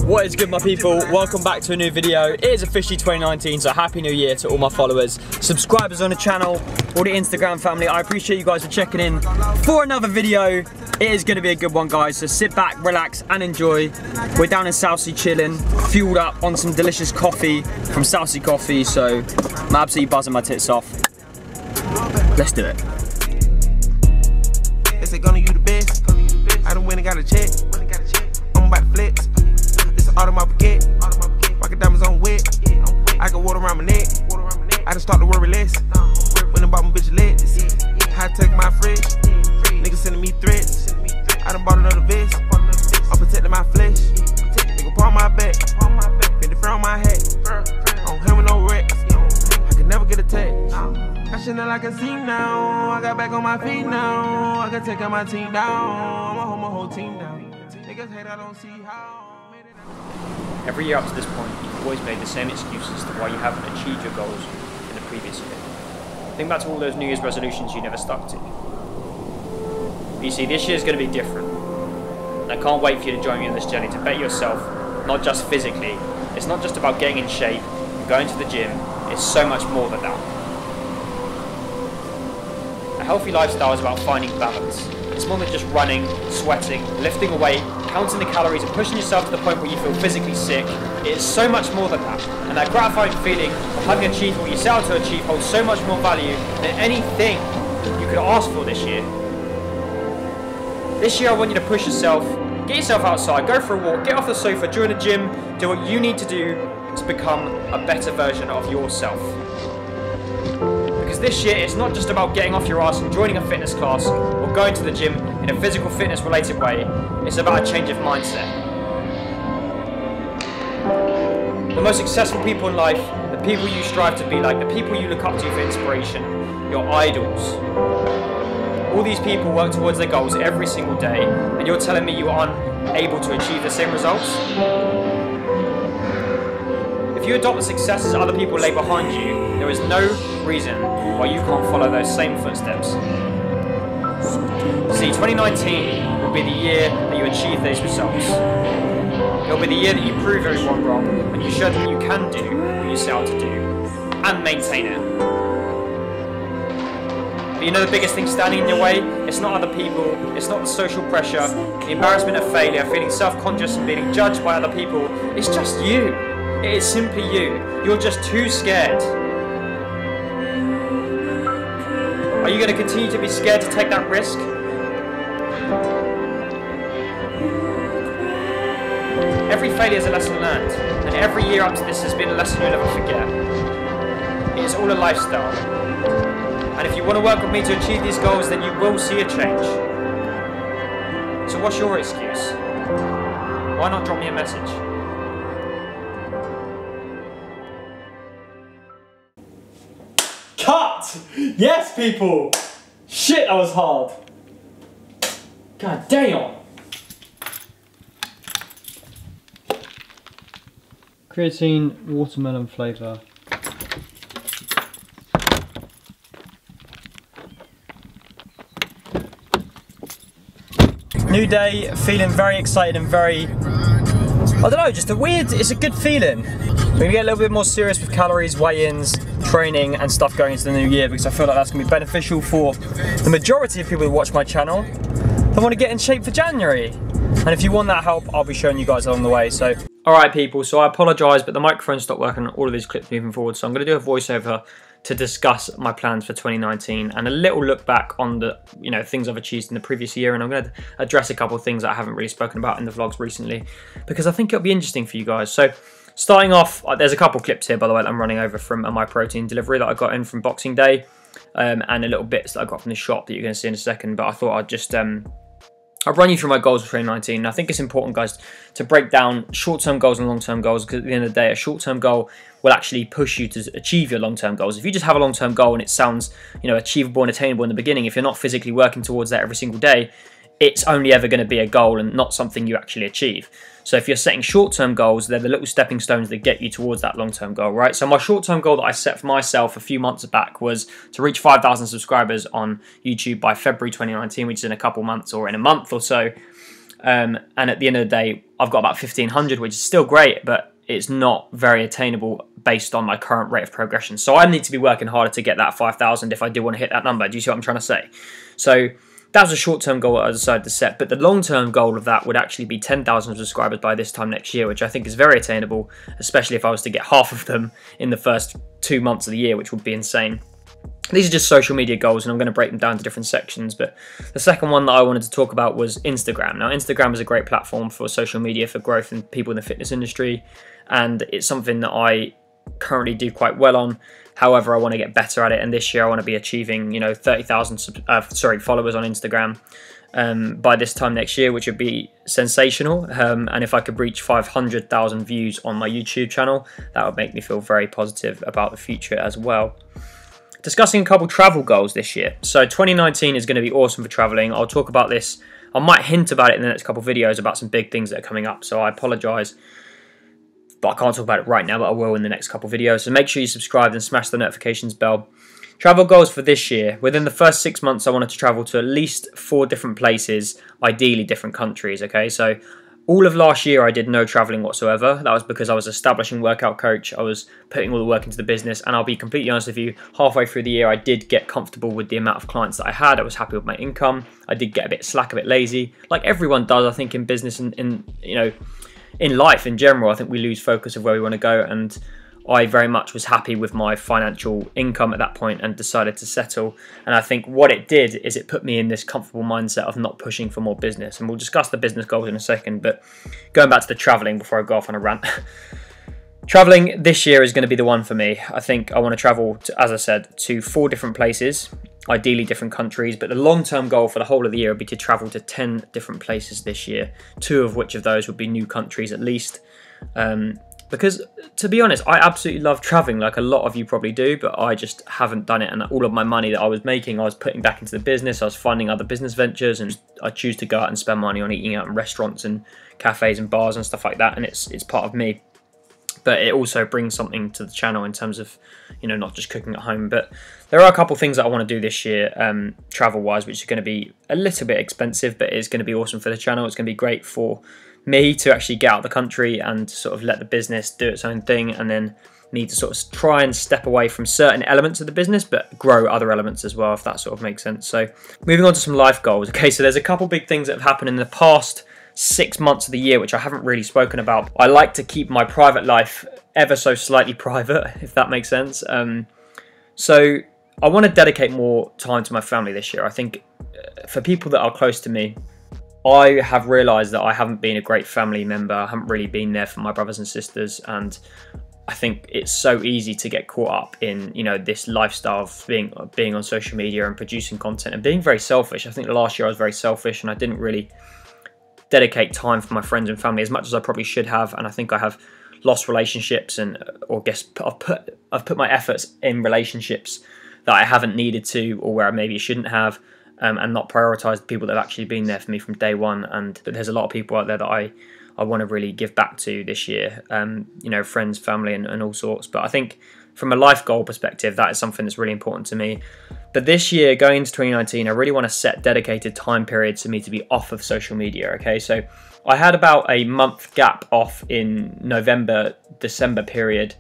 What is good, my people? Welcome back to a new video. It is officially 2019, so happy new year to all my followers, subscribers on the channel, all the Instagram family. I appreciate you guys for checking in for another video. It is going to be a good one, guys, so sit back, relax and enjoy. We're down in Southsea chilling, fueled up on some delicious coffee from Southsea Coffee, so I'm absolutely buzzing my tits off. Let's do it. They say gonna you the best. I done went and got a check. I'm about to flex. This is all of my baguette. Rocket diamonds on wet. I got water around my neck. I done start to worry less. When I bought my bitch legs. High tech my fridge. Niggas sending me threats. I done bought another vest. I'm protecting my flesh. Nigga paw my back. Fit the front of my hat. I don't have no wrecks. I can never get attached. I Chanel, I can see now. I got back on my feet now. I can take out my team down. I'ma hold my whole team down. Niggas hate, I don't see how. Every year up to this point, you've always made the same excuses to why you haven't achieved your goals in the previous year. Think back to all those New Year's resolutions you never stuck to. But you see, this year is going to be different. And I can't wait for you to join me on this journey to better yourself, not just physically. It's not just about getting in shape and going to the gym. It's so much more than that. A healthy lifestyle is about finding balance. It's more than just running, sweating, lifting a weight, counting the calories and pushing yourself to the point where you feel physically sick. It is so much more than that. And that gratifying feeling of having achieved what you set out to achieve holds so much more value than anything you could ask for this year. This year I want you to push yourself, get yourself outside, go for a walk, get off the sofa, join a gym, do what you need to do to become a better version of yourself. Because this year, it's not just about getting off your ass and joining a fitness class or going to the gym in a physical fitness related way. It's about a change of mindset. The most successful people in life, the people you strive to be like, the people you look up to for inspiration, your idols. All these people work towards their goals every single day, and you're telling me you aren't able to achieve the same results? If you adopt the successes other people lay behind you, there is no reason why you can't follow those same footsteps. See, 2019 will be the year that you achieve those results. It'll be the year that you prove everyone wrong and you show them you can do what you set out to do and maintain it. But you know the biggest thing standing in your way? It's not other people, it's not the social pressure, the embarrassment of failure, feeling self-conscious and being judged by other people. It's just you. It is simply you. You're just too scared. Are you going to continue to be scared to take that risk? Every failure is a lesson learned, and every year up to this has been a lesson you'll never forget. It is all a lifestyle. And if you want to work with me to achieve these goals, then you will see a change. So what's your excuse? Why not drop me a message? Cut! Yes, people! Shit, that was hard. God damn. Creatine, watermelon flavour. New day, feeling very excited and very, I don't know, just it's a good feeling. We're gonna get a little bit more serious with calories, weigh-ins, training and stuff going into the new year because I feel like that's gonna be beneficial for the majority of people who watch my channel that want to get in shape for January. And if you want that help, I'll be showing you guys along the way, so. Alright people, so I apologise, but the microphone stopped working on all of these clips moving forward, so I'm gonna do a voiceover to discuss my plans for 2019 and a little look back on the things I've achieved in the previous year, and I'm going to address a couple of things that I haven't really spoken about in the vlogs recently because I think it'll be interesting for you guys. So starting off, there's a couple of clips here by the way that I'm running over from my protein delivery that I got in from Boxing Day, and a little bits that I got from the shop that you're going to see in a second, but I thought I'd just I'll run you through my goals for 2019. And I think it's important, guys, to break down short-term goals and long-term goals, because at the end of the day, a short-term goal will actually push you to achieve your long-term goals. If you just have a long-term goal and it sounds, achievable and attainable in the beginning, if you're not physically working towards that every single day, it's only ever going to be a goal and not something you actually achieve. So if you're setting short-term goals, they're the little stepping stones that get you towards that long-term goal, right? So my short-term goal that I set for myself a few months back was to reach 5,000 subscribers on YouTube by February 2019, which is in a couple months or in a month or so. And at the end of the day, I've got about 1,500, which is still great, but it's not very attainable based on my current rate of progression. So I need to be working harder to get that 5,000 if I do want to hit that number. Do you see what I'm trying to say? So that was a short-term goal I decided to set, but the long-term goal of that would actually be 10,000 subscribers by this time next year, which I think is very attainable, especially if I was to get half of them in the first 2 months of the year, which would be insane. These are just social media goals, and I'm going to break them down to different sections. But the second one that I wanted to talk about was Instagram. Now, Instagram is a great platform for social media for growth and people in the fitness industry, and it's something that I currently do quite well on. However, I want to get better at it, and this year I want to be achieving, 30,000 followers on Instagram by this time next year, which would be sensational. And if I could reach 500,000 views on my YouTube channel, that would make me feel very positive about the future as well. Discussing a couple travel goals this year. So 2019 is going to be awesome for traveling. I'll talk about this. I might hint about it in the next couple of videos about some big things that are coming up. So I apologize, but I can't talk about it right now, but I will in the next couple of videos. So make sure you subscribe and smash the notifications bell. Travel goals for this year. Within the first 6 months, I wanted to travel to at least 4 different places, ideally different countries, okay? So all of last year, I did no traveling whatsoever. That was because I was establishing workout coach. I was putting all the work into the business. And I'll be completely honest with you, halfway through the year, I did get comfortable with the amount of clients that I had. I was happy with my income. I did get a bit slack, a bit lazy, like everyone does, I think, in business and in life in general. I think we lose focus of where we want to go. And I very much was happy with my financial income at that point and decided to settle. And I think what it did is it put me in this comfortable mindset of not pushing for more business. And we'll discuss the business goals in a second, but going back to the traveling before I go off on a rant. Traveling this year is going to be the one for me. I think I want to travel, as I said, to 4 different places, ideally different countries, but the long-term goal for the whole of the year would be to travel to 10 different places this year, 2 of which of those would be new countries at least. Because, to be honest, I absolutely love traveling, like a lot of you probably do, but I just haven't done it. And all of my money that I was making, I was putting back into the business. I was funding other business ventures, and I choose to go out and spend money on eating out in restaurants and cafes and bars and stuff like that. And it's part of me. But it also brings something to the channel in terms of, not just cooking at home. But there are a couple of things that I want to do this year, travel-wise, which is going to be a little bit expensive, but it's going to be awesome for the channel. It's going to be great for me to actually get out of the country and sort of let the business do its own thing, and then me to sort of try and step away from certain elements of the business, but grow other elements as well, if that sort of makes sense. So moving on to some life goals. Okay, so there's a couple big things that have happened in the past 6 months of the year, which I haven't really spoken about. I like to keep my private life ever so slightly private, if that makes sense. So I want to dedicate more time to my family this year. I think for people that are close to me, I have realised that I haven't been a great family member. I haven't really been there for my brothers and sisters, and I think it's so easy to get caught up in, this lifestyle of being on social media and producing content and being very selfish. I think last year I was very selfish, and I didn't really dedicate time for my friends and family as much as I probably should have. And I think I have lost relationships, I've put my efforts in relationships that I haven't needed to, or where I maybe shouldn't have. And not prioritise the people that have actually been there for me from day one. And there's a lot of people out there that I want to really give back to this year, friends, family, and all sorts. But I think from a life goal perspective, that is something that's really important to me. But this year, going into 2019, I really want to set dedicated time periods for me to be off of social media, okay? So I had about a month gap off in November, December period,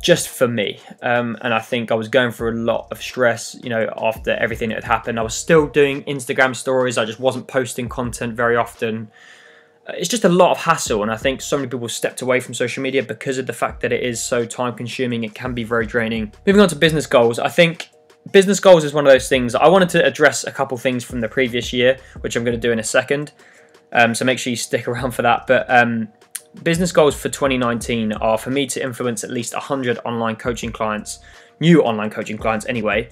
just for me, and I think I was going through a lot of stress, after everything that had happened. I was still doing Instagram stories, I just wasn't posting content very often. It's just a lot of hassle, and I think so many people stepped away from social media because of the fact that it is so time consuming. It can be very draining. Moving on to business goals, I think business goals is one of those things. I wanted to address a couple things from the previous year, which I'm going to do in a second, so make sure you stick around for that. But business goals for 2019 are for me to influence at least 100 online coaching clients, new online coaching clients anyway,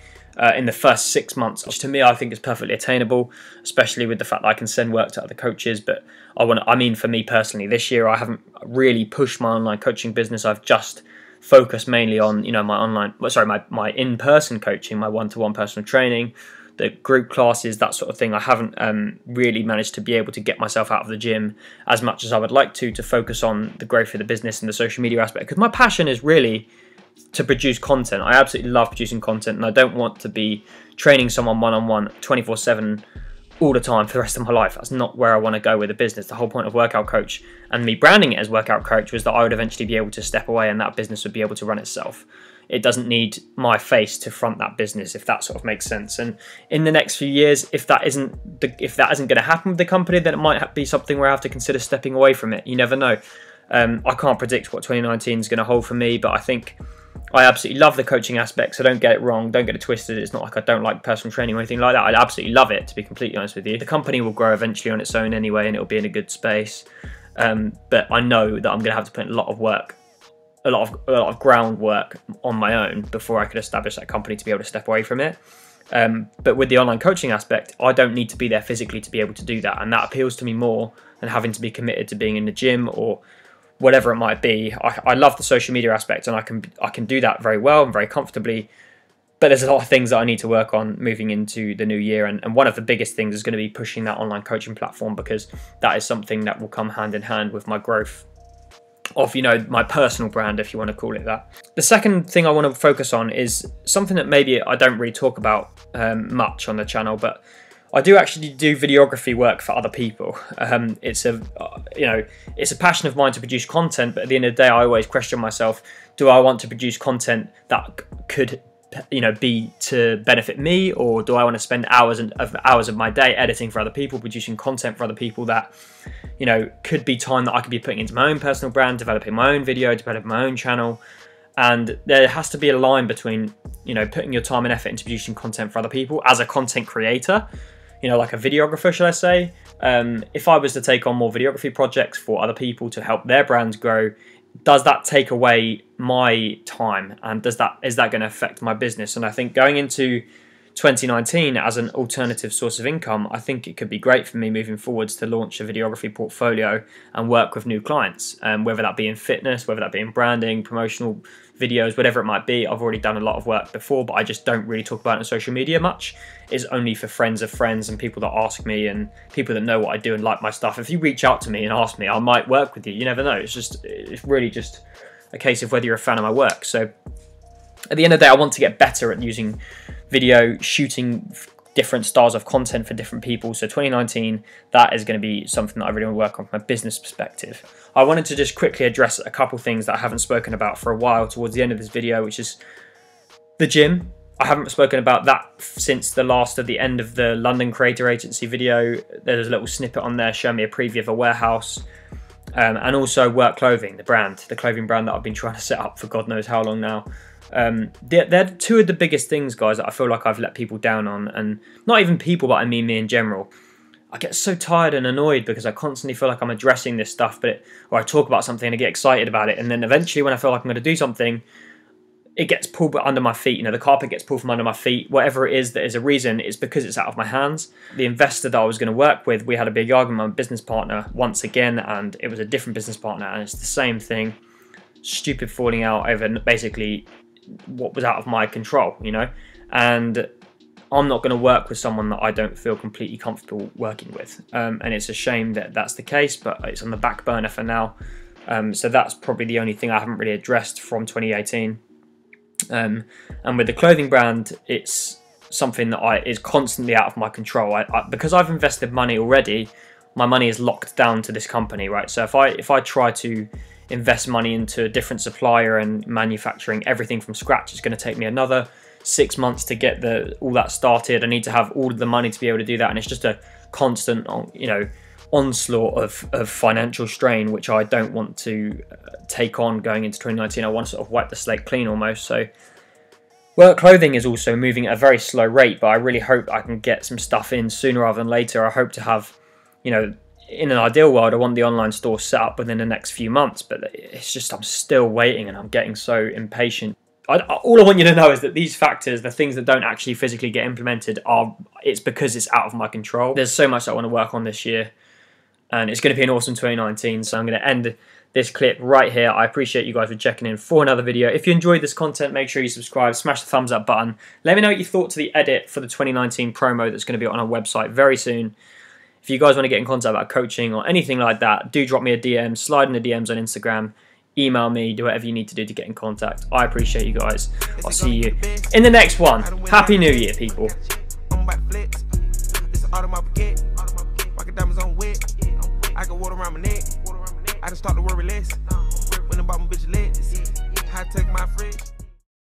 in the first 6 months, which to me I think is perfectly attainable, especially with the fact that I can send work to other coaches. But for me personally, this year I haven't really pushed my online coaching business. I've just focused mainly on my in-person coaching, my one-to-one personal training, the group classes, that sort of thing. I haven't really managed to be able to get myself out of the gym as much as I would like to focus on the growth of the business and the social media aspect, because my passion is really to produce content. I absolutely love producing content, and I don't want to be training someone one-on-one 24/7 all the time for the rest of my life. That's not where I want to go with the business. The whole point of Workout Coach and me branding it as Workout Coach was that I would eventually be able to step away and that business would be able to run itself. It doesn't need my face to front that business, if that sort of makes sense. And in the next few years, if that isn't going to happen with the company, then it might be something where I have to consider stepping away from it. You never know. I can't predict what 2019 is going to hold for me, but I think I absolutely love the coaching aspect, so don't get it wrong, don't get it twisted. It's not like I don't like personal training or anything like that. I absolutely love it, to be completely honest with you. The company will grow eventually on its own anyway, and it'll be in a good space. But I know that I'm going to have to put in a lot of work, a lot of groundwork on my own before I could establish that company to be able to step away from it. But with the online coaching aspect, I don't need to be there physically to be able to do that, and that appeals to me more than having to be committed to being in the gym or whatever it might be. I love the social media aspect, and I can do that very well and very comfortably, but there's a lot of things that I need to work on moving into the new year, and one of the biggest things is going to be pushing that online coaching platform, because that is something that will come hand in hand with my growth of, you know, my personal brand, if you want to call it that. The second thing I want to focus on is something that maybe I don't really talk about much on the channel, but I do actually do videography work for other people. It's a passion of mine to produce content, but at the end of the day, I always question myself: do I want to produce content that could, you know, be to benefit me, or do I want to spend hours of my day editing for other people, producing content for other people that, you know, could be time that I could be putting into my own personal brand, developing my own video, developing my own channel. And there has to be a line between, you know, putting your time and effort into producing content for other people as a content creator, you know, like a videographer, should I say. If I was to take on more videography projects for other people to help their brands grow, does that take away my time, and is that going to affect my business? And I think going into 2019 as an alternative source of income, I think it could be great for me moving forwards to launch a videography portfolio and work with new clients, whether that be in fitness, whether that be in branding, promotional videos, whatever it might be. I've already done a lot of work before, but I just don't really talk about it on social media much. It's only for friends of friends and people that ask me and people that know what I do and like my stuff. If you reach out to me and ask me, I might work with you. You never know. It's really just a case of whether you're a fan of my work. So at the end of the day, I want to get better at using video, shooting different styles of content for different people. So 2019, that is going to be something that I really want to work on from a business perspective. I wanted to just quickly address a couple things that I haven't spoken about for a while towards the end of this video, which is the gym. I haven't spoken about that since the end of the London Creator Agency video. There's a little snippet on there showing me a preview of a warehouse. And also Work Clothing, the clothing brand that I've been trying to set up for God knows how long now. They're two of the biggest things, guys, that I feel like I've let people down on, and not even people, but I mean me in general. I get so tired and annoyed because I constantly feel like I'm addressing this stuff, or I talk about something and I get excited about it, and then eventually when I feel like I'm going to do something, it gets pulled under my feet. You know, the carpet gets pulled from under my feet. Whatever it is that is a reason, it's because it's out of my hands. The investor that I was going to work with, we had a big argument with my business partner once again, and it was a different business partner, and it's the same thing. Stupid falling out over basically what was out of my control, you know, and I'm not going to work with someone that I don't feel completely comfortable working with, and it's a shame that that's the case, but it's on the back burner for now. So that's probably the only thing I haven't really addressed from 2018. And with the clothing brand, it's something that is constantly out of my control. Because I've invested money already, my money is locked down to this company, right? So if I try to invest money into a different supplier and manufacturing everything from scratch, it's going to take me another 6 months to get all that started. I need to have all of the money to be able to do that, and it's just a constant, you know, onslaught of financial strain, which I don't want to take on going into 2019. I want to sort of wipe the slate clean almost. So Work Clothing is also moving at a very slow rate, but I really hope I can get some stuff in sooner rather than later. I hope to have, you know, in an ideal world, I want the online store set up within the next few months, but it's just I'm still waiting and I'm getting so impatient. All I want you to know is that these factors, the things that don't actually physically get implemented, it's because it's out of my control. There's so much I want to work on this year, and it's going to be an awesome 2019, so I'm going to end this clip right here. I appreciate you guys for checking in for another video. If you enjoyed this content, make sure you subscribe, smash the thumbs up button. Let me know what you thought to the edit for the 2019 promo that's going to be on our website very soon. If you guys want to get in contact about coaching or anything like that, do drop me a DM, slide in the DMs on Instagram, email me, do whatever you need to do to get in contact. I appreciate you guys. I'll see you in the next one. Happy New Year, people. all in my baguette. Rocket diamonds on wet. I got water around my neck. I just start to worry less.